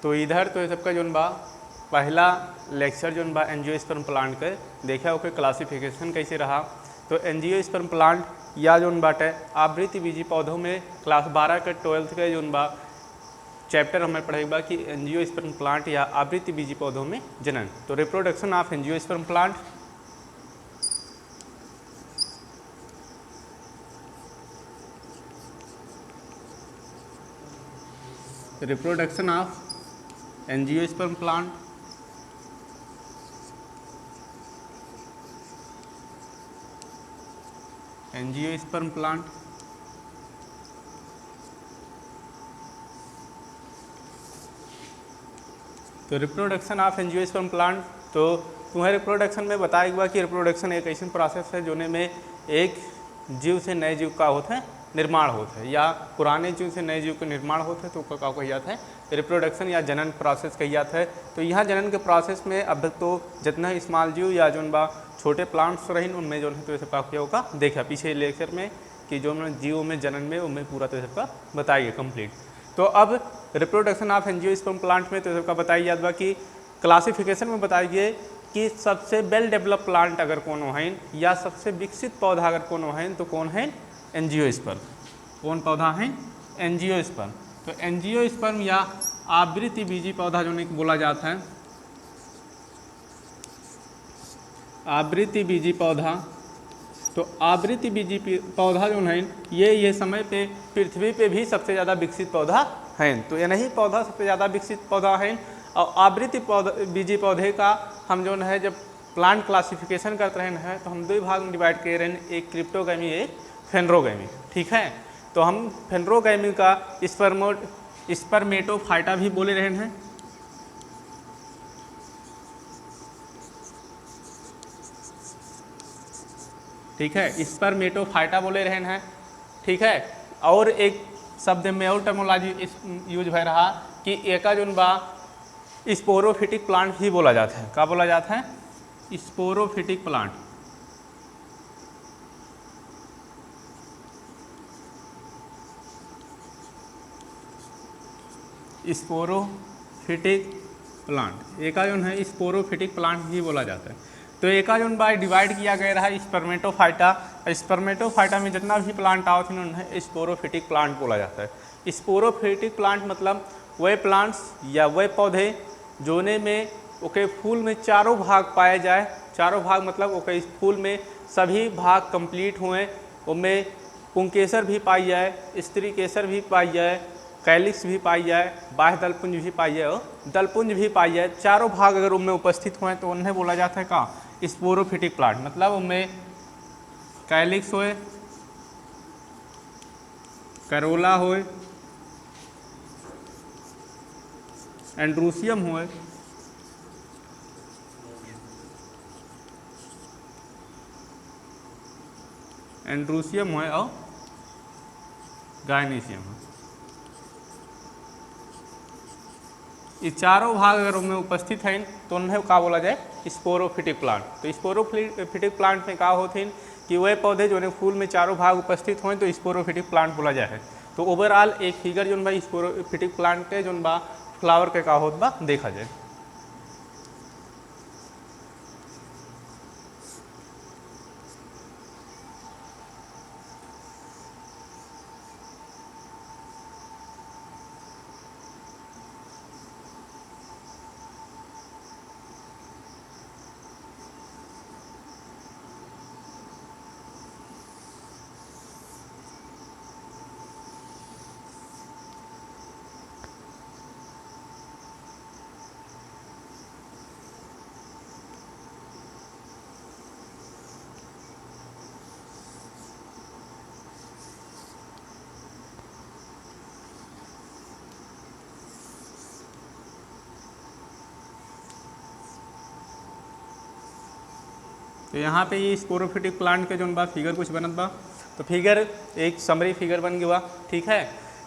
तो इधर तो ये सबका जोन बा पहला लेक्चर जोन बा एंजियोस्पर्म प्लांट के देखा ओके क्लासिफिकेशन कैसे रहा। तो एंजियोस्पर्म प्लांट या जोन बाटे आवृत्ति बीजी पौधों में क्लास 12 के 12th के जोन बा चैप्टर हमें पढ़ेगा कि एंजियोस्पर्म प्लांट या आवृत्ति बीजी पौधों में जनन। तो reproduction of angiosperm plant, reproduction of angiosperm plant, angiosperm plant तो रिप्रोडक्शन ऑफ एंजियोस्पर्म प्लांट, तो तुम्हें रिप्रोडक्शन में बताएगा कि रिप्रोडक्शन एक ऐसी प्रोसेस है जोने में एक जीव से नए जीव का होता है निर्माण होता है, या पुराने जीव से नए जीव का निर्माण होता है तो का कही जाता है रिप्रोडक्शन या जनन प्रोसेस कही जाता है। तो यहाँ जनन के प्रोसेस में अब तक तो जितना स्मॉल जीव या जोन बा छोटे प्लांट्स रही उनमें जो है तो सबका क्या होगा देखा पीछे लेक्चर में कि जो जीवों में जनन में उनमें पूरा तो सबका बताइए कंप्लीट। तो अब रिप्रोडक्शन ऑफ एंजियोस्पर्म प्लांट में तो सबका बताई जाता कि क्लासिफिकेशन में बताइए कि सबसे वेल डेवलप प्लांट अगर कोनो है या सबसे विकसित पौधा अगर कोनो है तो कौन है एंजियोस्पर्म। कौन पौधा है एंजियोस्पर्म। तो एंजियोस्पर्म या आवृत्ति बीजी पौधा जो नहीं बोला जाता है आवृत्ति बीजी पौधा। तो आवृत्ति बीजी पौधा जो है ये समय पे पृथ्वी पे भी सबसे ज़्यादा विकसित पौधा है। तो ये नहीं पौधा सबसे ज़्यादा विकसित पौधा है। और आवृत्ति बीजी पौधे का हम जो है जब प्लांट क्लासिफिकेशन करते रहे हैं तो हम दो भाग में डिवाइड कर रहे हैं, एक क्रिप्टोगैमी एक फेनरोगैमी। ठीक है, तो हम फेनरोगैमी का स्पर्मेटोफाइटा भी बोले रहे हैं। ठीक है, स्पर्मेटोफाइटा बोले रहे हैं। ठीक है, और एक शब्द में और टर्मोलॉजी यूज हो रहा कि एका जोन बा स्पोरोफिटिक प्लांट भी बोला जाता है। क्या बोला जाता है? Sporophytic plant. स्पोरोफिटिक प्लांट एका जोन है स्पोरोफिटिक प्लांट भी बोला जाता है। तो एका जोन बाय डिवाइड किया गया रहा स्पर्मेटोफाइटा। स्पर्मेटोफाइटा में जितना भी प्लांट आओ थे उन्हें स्पोरोफिटिक प्लांट बोला जाता है। स्पोरोफिटिक प्लांट मतलब वह प्लांट्स या वह पौधे जोने में ओके फूल में चारों भाग पाए जाए। चारों भाग मतलब ओके इस फूल में सभी भाग कंप्लीट हुए, उनमें पुंकेसर भी पाई जाए, स्त्री केसर भी पाई जाए, कैलिक्स भी पाई जाए, बाह्य दलपुंज भी पाई जाए और दलपुंज भी पाई जाए। चारों भाग अगर उनमें उपस्थित हुए तो उन्हें बोला जाता है का स्पोरोफिटिक प्लांट। मतलब उनमें कैलिक्स होए, करोला होए, एंड्रूसियम होए, एंड्रूसियम होए और गायनीसियम हो। ये चारों भाग अगर उनमें उपस्थित हैं तो उन्हें क्या बोला जाए स्पोरोफिटिक प्लांट। तो स्पोरोफिटिक प्लांट में क्या होते हैं कि वह पौधे जो फूल में चारों भाग उपस्थित हों तो स्पोरोफिटिक प्लांट बोला जाए। तो ओवरऑल एक फिगर जो बा स्पोरोफिटिक प्लांट के जो बा फ्लावर के का होत बा देखा जाए। तो यहाँ पे ये स्पोरोफिटिक प्लांट के जो बा फिगर कुछ बनत बा। तो फिगर एक समरी फिगर बन गया। ठीक है,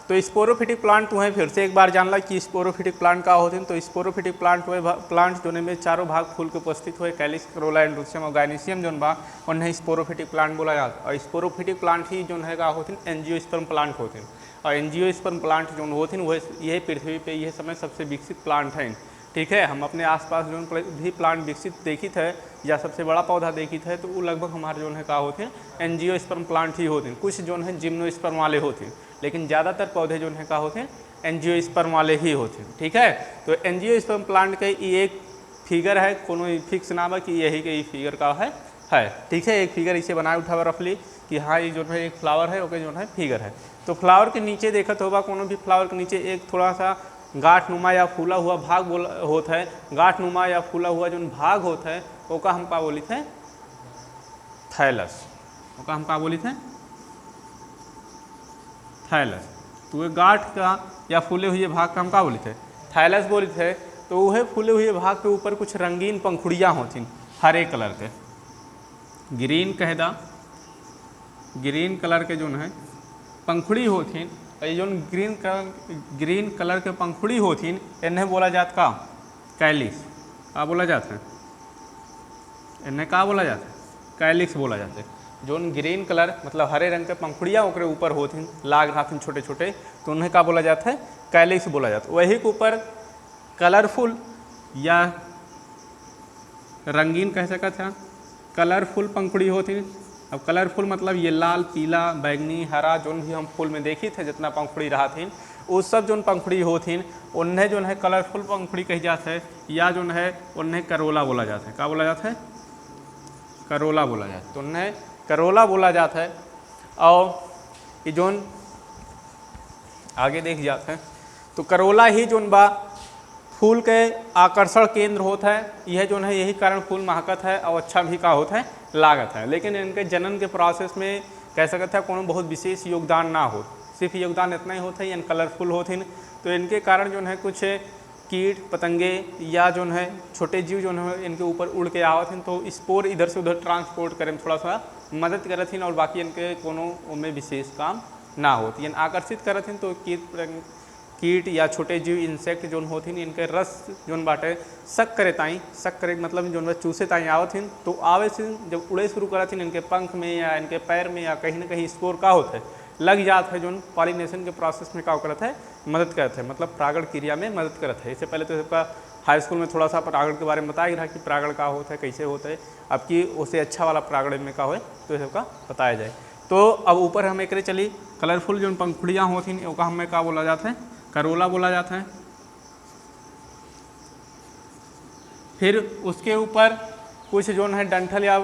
तो स्पोरोफिटिक प्लांट तुम्हें फिर से एक बार जानला कि स्पोरोफिटिक प्लांट का होते हैं। तो स्पोरोफिटिक प्लांट हुए प्लांट जो में चारों भाग फूल के उपस्थित हुए कैलिक्स, करोला, एंड्रूसियम और गायनीसियम जो बा उन्हें स्पोरोफिटिक प्लांट बोला जाता है। और स्पोरोफिटिक प्लांट ही जो है का होते हैं एंजियोस्पर्म प्लांट होते हैं। और एंजियोस्पर्म प्लांट जो होते हैं वह यह पृथ्वी पे यह समय सबसे विकसित प्लांट हैं। ठीक है, हम अपने आसपास जो भी प्लांट विकसित देखित है या सबसे बड़ा पौधा देखित है तो वो लगभग हमारे जो है का होते हैं एंजियोस्पर्म प्लांट ही होते हैं। कुछ जो है जिम्नोस्पर्म वाले होते हैं, लेकिन ज़्यादातर पौधे जो है का होते हैं एंजियोस्पर्म वाले ही होते हैं। ठीक है, तो एंजियोस्पर्म प्लांट के ये एक फिगर है, कोनो फिक्स नाम है कि यही के फिगर का है। ठीक है, एक फिगर इसे बनाए उठा हुआ रफली कि हाँ ये जो है एक फ्लावर है ओके जो है फिगर है। तो फ्लावर के नीचे देखत होगा कोनो भी फ्लावर के नीचे एक थोड़ा सा गांठ नुमा या फूला हुआ भाग होता है। गांठ नुमा या फूला हुआ जो भाग होता है ओका हम का बोली थे थैलस। ओका हम का बोली थे थैलस। तो ये गांठ का या फूले हुए भाग का हम का बोली थे थैलस बोली थे। तो वह फूले हुए भाग के ऊपर कुछ रंगीन पंखुड़ियाँ होती हरे कलर के, ग्रीन कह दा, ग्रीन कलर के जो है पंखुड़ी होती। ये जो ग्रीन कलर के पंखुड़ी होती इन्हें बोला जाता का कैलिक्स। का बोला जाता है इन्हें का बोला जाता है कैलिक्स बोला जाता है। जो ग्रीन कलर मतलब हरे रंग के पंखुड़ियाँ ओकरे ऊपर होती लाग रहती छोटे छोटे, तो उन्हें का बोला जाता है कैलिक्स बोला जाता है। वही के ऊपर कलरफुल या रंगीन कह सकते हैं कलरफुल पंखुड़ी होती। अब कलरफुल मतलब ये लाल पीला बैगनी हरा जो भी हम फूल में देखी थे जितना पंखुड़ी रहा थी वो सब जो पंखुड़ी होती उन्हें जो है कलरफुल पंखुड़ी कही जाता है, या जो है उन्हें करोला बोला जाता है। क्या बोला जाता है करोला बोला जाता है। तो उन्हें करोला बोला जाता है। और ये जो आगे देख जाते हैं तो करोला ही जो बा फूल के आकर्षण केंद्र होता है। यह जो है यही कारण फूल महकत है और अच्छा भी का होता है लागत है। लेकिन इनके जनन के प्रोसेस में कह सकते हैं कोनो बहुत विशेष योगदान ना हो, सिर्फ योगदान इतना ही होता है इन कलरफुल होते हैं। तो इनके कारण जो है कुछ कीट पतंगे या जो है छोटे जीव जो है इनके ऊपर उड़ के आवत हैं, तो स्पोर इधर से उधर ट्रांसपोर्ट करें थोड़ा सा मदद करत हैं। और बाकी इनके कोनो में विशेष काम ना होती है आकर्षित करत हैं। तो कीट या छोटे जीव इंसेक्ट जो होती इनके रस जो बाटे शक करे ताई, शक करे मतलब जो चूसे ताई आवत हैं। तो आवे से जब उड़े शुरू करत हैं इनके पंख में या इनके पैर में या कहीं ना कहीं स्पोर का होता है लग जाता है जो पॉलिनेशन के प्रोसेस में क्या करता है मदद करता है, मतलब परागण क्रिया में मदद करता है। इससे पहले तो सबका हाई स्कूल में थोड़ा सा परागण के बारे में बताया गया कि परागण का होता है कैसे होता है। अब कि उससे अच्छा वाला परागण में क्या हो तो ये सबका बताया जाए। तो अब ऊपर हम एक चली कलरफुल जो पंखुड़ियाँ होती हैं उसका हमें क्या बोला जाता है करोला बोला जाता है। फिर उसके ऊपर कुछ जो है डंठल या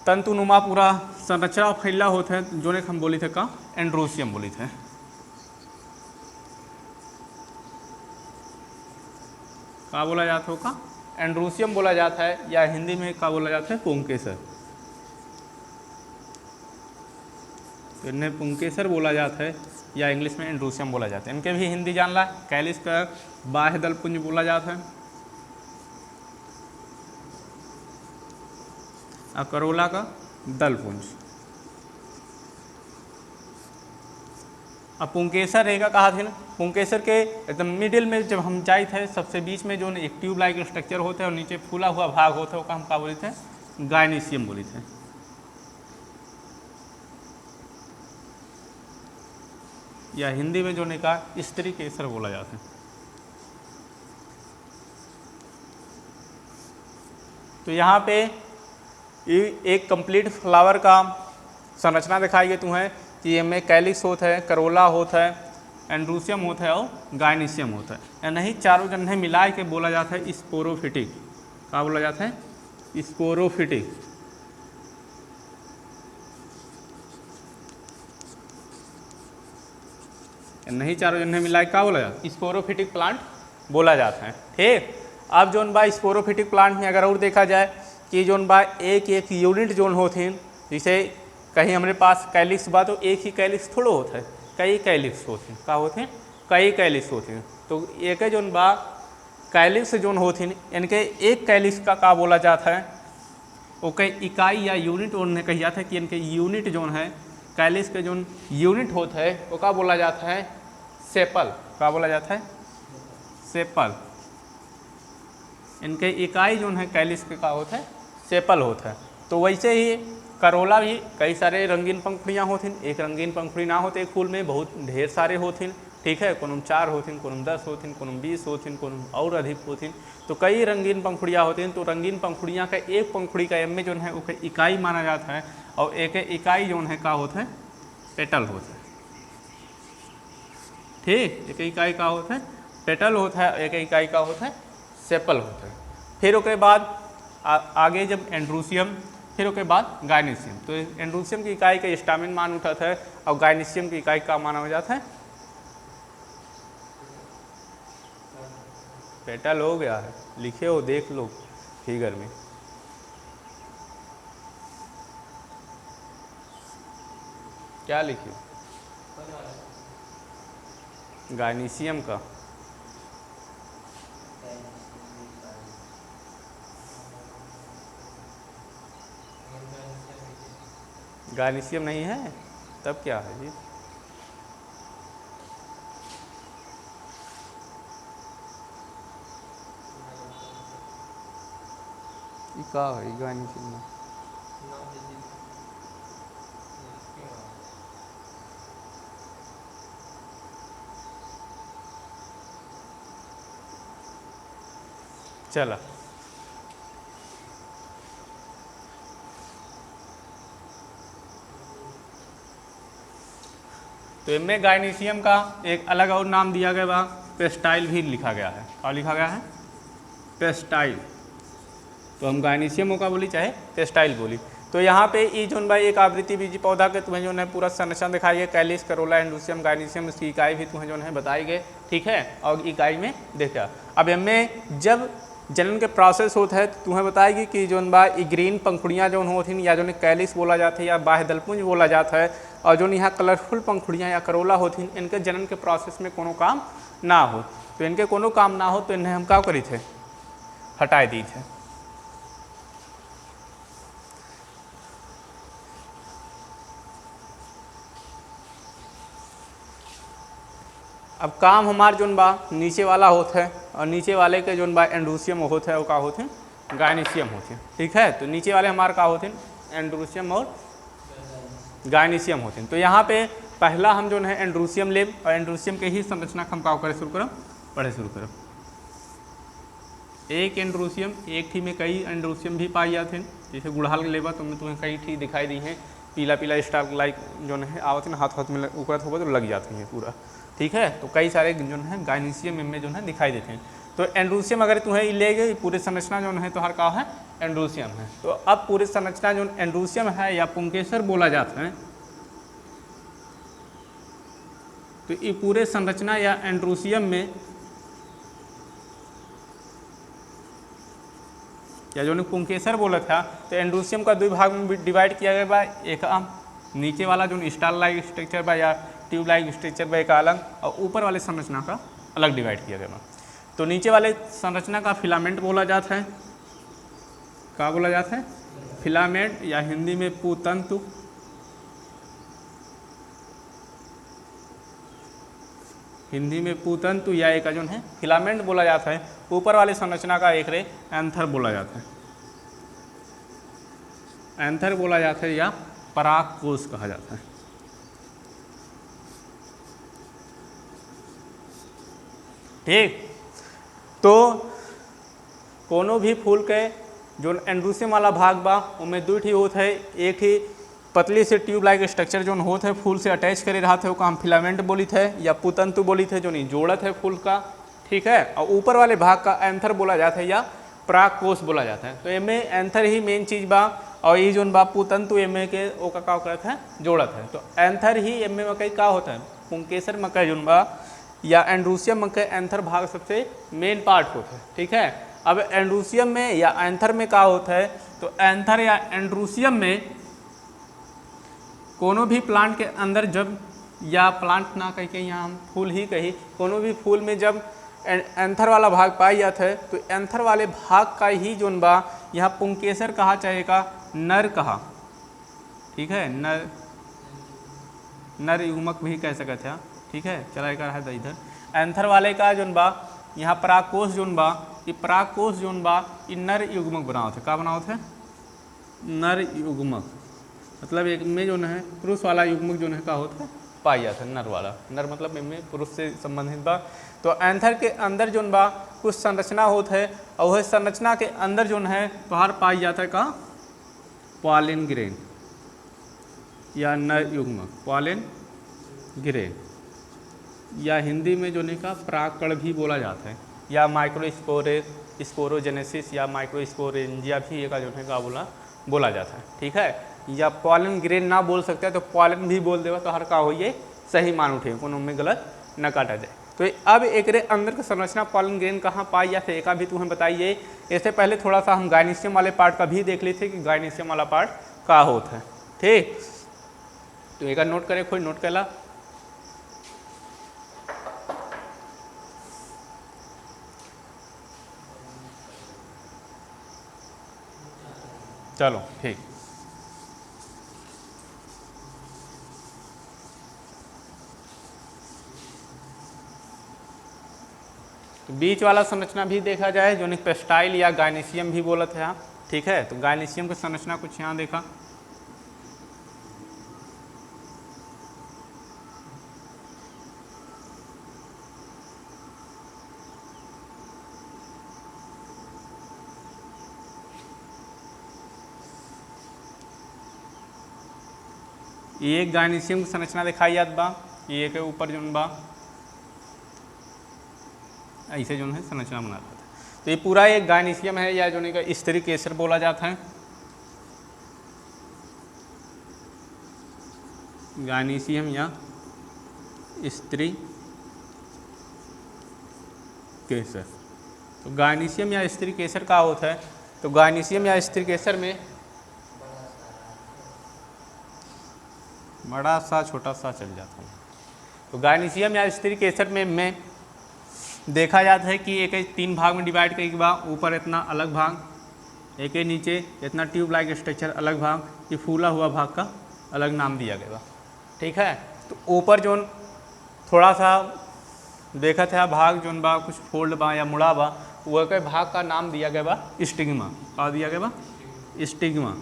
तंतुनुमा पूरा संरचना फैला होता है जो हम बोली थे का एंड्रोसियम बोली थे। का बोला जाता है का एंड्रोसियम बोला जाता है, या हिंदी में का बोला जाता है पुंकेसर। तो इन्हें पुंकेसर बोला जाता है या इंग्लिश में एंड्रोसियम बोला जाता है। इनके भी हिंदी जान ला कैलिक्स का बाह्य दल पुंज बोला जाता है और करोला का दल पुंज। अब पुंकेसर रहेगा कहा थे ना, पुंकेसर के एकदम मिडिल में जब हम जाए थे सबसे बीच में जो एक ट्यूब लाइक स्ट्रक्चर होता है और नीचे फूला हुआ भाग होता है उसका हम क्या बोले थे गायनीसियम बोले थे। या हिंदी में जो ने कहा स्त्री केसर बोला जाता है। तो यहाँ पे एक कंप्लीट फ्लावर का संरचना दिखाई गई तुम्हें कि इनमें कैलिक्स होता है, करोला होता है, एंड्रोसियम होता है और गायनीसियम होता है। या नहीं चारों जन्हे मिला के बोला जाता है स्पोरोफिटिक। क्या बोला जाता है स्पोरोफिटिक। नहीं चारों जन्हे मिला के क्या बोला जाता है स्पोरोफिटिक प्लांट बोला जाता है। ठीक, अब जोन बा स्पोरोफिटिक प्लांट में अगर और देखा जाए कि जोन बा एक एक यूनिट जोन होते हैं, जैसे कहीं हमारे पास कैलिक्स बा तो एक ही कैलिक्स थोड़ा होता है, कई कैलिक्स होते हैं। क्या होते हैं कई कैलिक्स होते हैं। तो एक जोन बा कैलिक्स जोन होते हैं इनके एक कैलिक्स का बोला जाता है ओके इकाई या यूनिट उन्हें कही जाता है कि इनके यूनिट जोन है कैलिक्स के जोन यूनिट होता है वो क्या बोला जाता है सेपल। क्या बोला जाता है सेपल। इनके इकाई जो है कैलिक्स के का होता है सेपल होता है। तो वैसे ही करोला भी कई सारे रंगीन पंखुड़ियाँ होथिन, एक रंगीन पंखुड़ी ना होते एक फूल में बहुत ढेर सारे होथिन, ठीक है, कोनो 4 होथिन, कोनो 10 होथिन, कोनो 20 होथिन, कोनो और अधिक होथिन। तो कई रंगीन पंखुड़ियाँ होथिन। तो रंगीन पंखुड़ियाँ का एक पंखुड़ी का एम में जो है वो इकाई माना जाता है, और एक इकाई जो है का होता है पेटल होता है, ठीक, एक इकाई का होता है पेटल होता है, एक इकाई का होता है सेपल होता है। फिर उसके बाद आगे जब एंड्रूसियम, फिर उसके बाद गायनीसियम। तो एंड्रूसियम की इकाई का स्टामिन मान उठाता है, और गायनीसियम की इकाई का माना हो जाता है पेटल। हो गया है, लिखे हो देख लो फिगर में। क्या लिखे? गायनीसियम का गायनीसियम नहीं है, तब क्या है जी? का है गायनीसियम में? चला, तो इनमें गायनीसियम का एक अलग और नाम दिया गया बा, पेस्टाइल भी लिखा गया है। और लिखा गया है पेस्टाइल। तो हम गायनीसियम का बोली चाहे पेस्टाइल बोली। तो यहाँ पे ई जोन भाई एक आवृत्ति बीजी पौधा के तुम्हें जो है पूरा संरचना दिखाई है, कैलिस, करोला, एंड्रूसियम, गायनीसियम, इसकी इकाई भी तुम्हें जो है बताई गए, ठीक है। और इकाई में देखा अब इनमें जब जनन के प्रोसेस होता है तो तुम्हें बताएगी कि जोन बा ई ग्रीन पंखुड़ियाँ जो होती या जो कैलिस बोला जाता है या बाह्य दलपुंज बोला जाता है, और जो यहाँ कलरफुल पंखुड़ियाँ या करोला होती इनके जनन के प्रोसेस में कोनो काम ना हो। तो इनके कोनो काम ना हो तो इन्हें हम क्या करी थे, हटाए दी थे। अब काम हमार जोन बा नीचे वाला होता है, और नीचे वाले के जोन बा एंड्रूसियम होता है वो का होते हैं गायनीसियम होते हैं, ठीक है। तो नीचे वाले हमारे का होते हैं एंड्रूसियम और गायनीसियम होते हैं। तो यहाँ पे पहला हम जो है एंड्रूसियम लेब, और एंड्रूसियम के ही संरचना हम का करे शुरू करो, पढ़े शुरू करो। एक एंड्रूसियम, एक थी में कई एंड्रूसियम भी पाई जाते हैं, जैसे गुड़हल लेबा तो तुम्हें कई थी दिखाई दी हैं, पीला पीला स्टार लाइक जो है आवत हाथ हाथ में ऊपर होगा तो लग जाती हैं पूरा, ठीक है। तो कई सारे जो है गायनीसियम इनमें जो है दिखाई देते हैं। तो एंड्रूसियम अगर तुम्हें ले गए पूरे संरचना जो है तो हर का है एंड्रूसियम है। तो अब पूरे संरचना जो एंड्रूसियम है या पुंकेसर बोला जाता है, तो ये पूरे संरचना या एंड्रूसियम में या जो पुंकेसर बोला था, तो एंड्रूसियम का 2 भाग में डिवाइड किया गया बा। एक नीचे वाला जो स्टार लाइक स्ट्रक्चर बा या ट्यूब लाइक स्ट्रक्चर बा एक अलग, और ऊपर वाले संरचना का अलग डिवाइड किया गया बा। तो नीचे वाले संरचना का फिलामेंट बोला जाता है, क्या बोला जाता है, फिलामेंट, या हिंदी में पूतंतु। हिंदी में पूतंतु या एक जो है फिलामेंट बोला जाता है। ऊपर वाले संरचना का एक रे एंथर बोला जाता है, एंथर बोला जाता है या परागकोश कहा जाता है, ठीक। तो कोनो भी फूल के जो एंड्रूसियम वाला भाग बा उनमें 2 ठी होता है, एक ही पतली से ट्यूब लाइक स्ट्रक्चर जो होता है फूल से अटैच करे रहा थे, वो हम फिलामेंट बोली थे या पुतंतु बोली थे, जो नहीं जोड़त है फूल का, ठीक है। और ऊपर वाले भाग का एंथर बोला जाता है या परागकोश बोला जाता है। तो इनमें एंथर ही मेन चीज बा, और ये जो बा पुतंतु एम के वो का करत है जोड़त है। तो एंथर ही एम मकई का होता है, पुंकेसर मकई जो बा या एंड्रूसियम मकई एंथर भाग सबसे मेन पार्ट होता है, ठीक है। अब एंड्रूसियम में या एंथर में क्या होता है, तो एंथर या एंड्रूसियम में कोनो भी प्लांट के अंदर जब, या प्लांट ना कह के यहाँ हम फूल ही कही, कोनो भी फूल में जब एंथर वाला भाग पाई जाता है तो एंथर वाले भाग का ही जोन बा यहाँ पुंकेसर कहा चाहेगा, नर कहा, ठीक है, नर युग्मक भी कह सकते हैं, ठीक है। चला एक है इधर एंथर वाले का जोन बा यहाँ परागकोश जोन बा, ये परागकोश जोन बा ये नर युग्मक बनावत है, का बनावत है, नर युग्मक, मतलब एक में जो है पुरुष वाला युग्मक जो है का होता है पाई जाता है, नर वाला। नर मतलब इनमें पुरुष से संबंधित बा। तो एंथर के अंदर जो बा कुछ संरचना होता है और वह संरचना के अंदर जो है बाहर पाई जाता है का पॉलिन ग्रेन या नर युग्मक, पॉलिन ग्रेन या हिंदी में जो का परागकण भी बोला जाता है, या स्पोरोजेनेसिस या माइक्रोस्पोरेंजिया भी एक जो है का बोला जाता है। ठीक है, या पॉलन ग्रेन ना बोल सकते हैं तो पॉलन भी बोल देगा तो हर का हो ये सही मान उठे, कोनो में गलत न काटा जाए। तो अब एक अंदर की संरचना पॉलन ग्रेन कहाँ पाई जाते एक भी तुम्हें बताइए। इससे पहले थोड़ा सा हम गाइनीशियम वाले पार्ट का भी देख लेते कि गाइनीशियम वाला पार्ट का होता है। ठीक, तो एक नोट करे, कोई नोट कैला। चलो ठीक, तो बीच वाला संरचना भी देखा जाए जो पेस्टाइल या गाइनीशियम भी बोलत है। ठीक है, तो गाइनीशियम की संरचना कुछ यहाँ देखा। ये एक गाइनीशियम की संरचना दिखाई जात बा, ये के ऊपर जो बा ऐसे जो है संरचना बनाता है। तो ये पूरा एक गाइनीशियम है या जो का स्त्री केसर बोला जाता है। गाइनीशियम या स्त्री केसर, तो गाइनीशियम या स्त्री केसर का होता है। तो गाइनीशियम या स्त्री केसर में बड़ा सा छोटा सा चल जाता है। तो गाइनीशियम या स्त्री केसर में देखा जाता है कि एक तीन भाग में डिवाइड करके बाद ऊपर इतना अलग भाग, एक नीचे इतना ट्यूब लाइक स्ट्रक्चर अलग भाग, ये फूला हुआ भाग का अलग नाम दिया गया। ठीक है, तो ऊपर जो थोड़ा सा देखा था भाग जो बा कुछ फोल्ड बा या मुड़ा बा, वह के भाग का नाम दिया गया बा स्टिग्मा। क्या दिया गया बा? स्टिग्मा।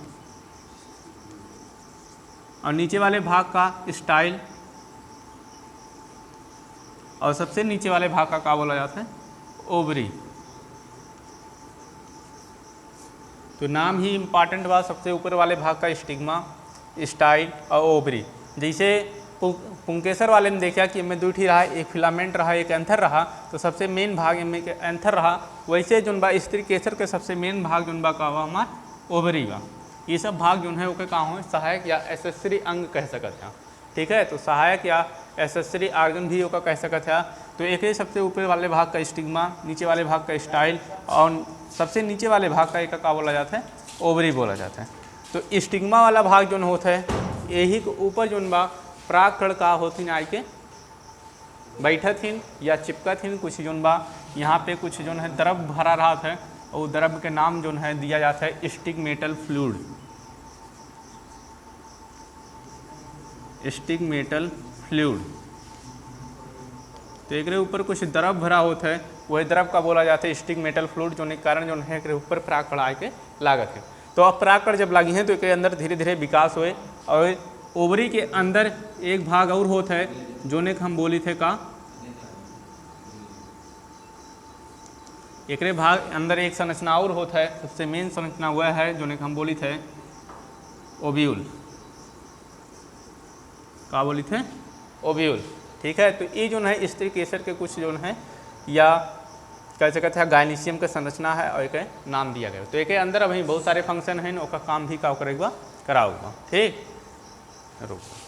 और नीचे वाले भाग का स्टाइल, और सबसे नीचे वाले भाग का क्या बोला जाता है? ओवरी। तो नाम ही इम्पॉर्टेंट बा, सबसे ऊपर वाले भाग का स्टिग्मा, स्टाइल और ओवरी। जैसे पुंकेसर वाले ने देखा कि इनमें दो ही रहा, एक फिलामेंट रहा एक एंथर रहा, तो सबसे मेन भाग इनमें के एंथर रहा। वैसे जो बा स्त्री केसर के सबसे मेन भाग जो बा का हमार ओवरी बा। ये सब भाग जो है ओके का हो सहायक या एसेसरी अंग कह सकते हैं। ठीक है, तो सहायक या एसेसरी आर्गन भी ओका कह सकते हैं। तो एक ही सबसे ऊपर वाले भाग का स्टिग्मा, नीचे वाले भाग का स्टाइल और सबसे नीचे वाले भाग का एक का बोला जाता है? ओवरी बोला जाता है। तो स्टिग्मा वाला भाग जो होता है यही के ऊपर जो बा परागकण का होथिन आई के बैठथिन या चिपकथिन। कुछ जो बा यहाँ पे कुछ जो है द्रव भरा रहा है और द्रव के नाम जो है दिया जाता है स्टिग्मेटल फ्लूइड। स्टिग्मेटल फ्लूइड। तो एक ऊपर कुछ द्रव भरा होता है, वही द्रव का बोला जाता है स्टिग्मेटल फ्लूइड, जो कारण जो है एक ऊपर परागकण आके लागत है। तो अब परागकण जब लगी हैं तो एक अंदर धीरे धीरे विकास हुए और ओवरी के अंदर एक भाग और होता है जो ने हम बोली थे का एक भाग अंदर एक संरचना और होता है, सबसे मेन संरचना वह है जो ने हम बोली थे ओव्यूल। क्या बोली थे? ओव्यूल। ठीक है, तो ये जो है स्त्री केसर के कुछ जो है या कह सकते हैं गाइनीशियम के संरचना है और एक नाम दिया गया। तो एक अंदर अभी बहुत सारे फंक्शन हैं, उसका काम भी का करेगा कराओगा। ठीक, रुको।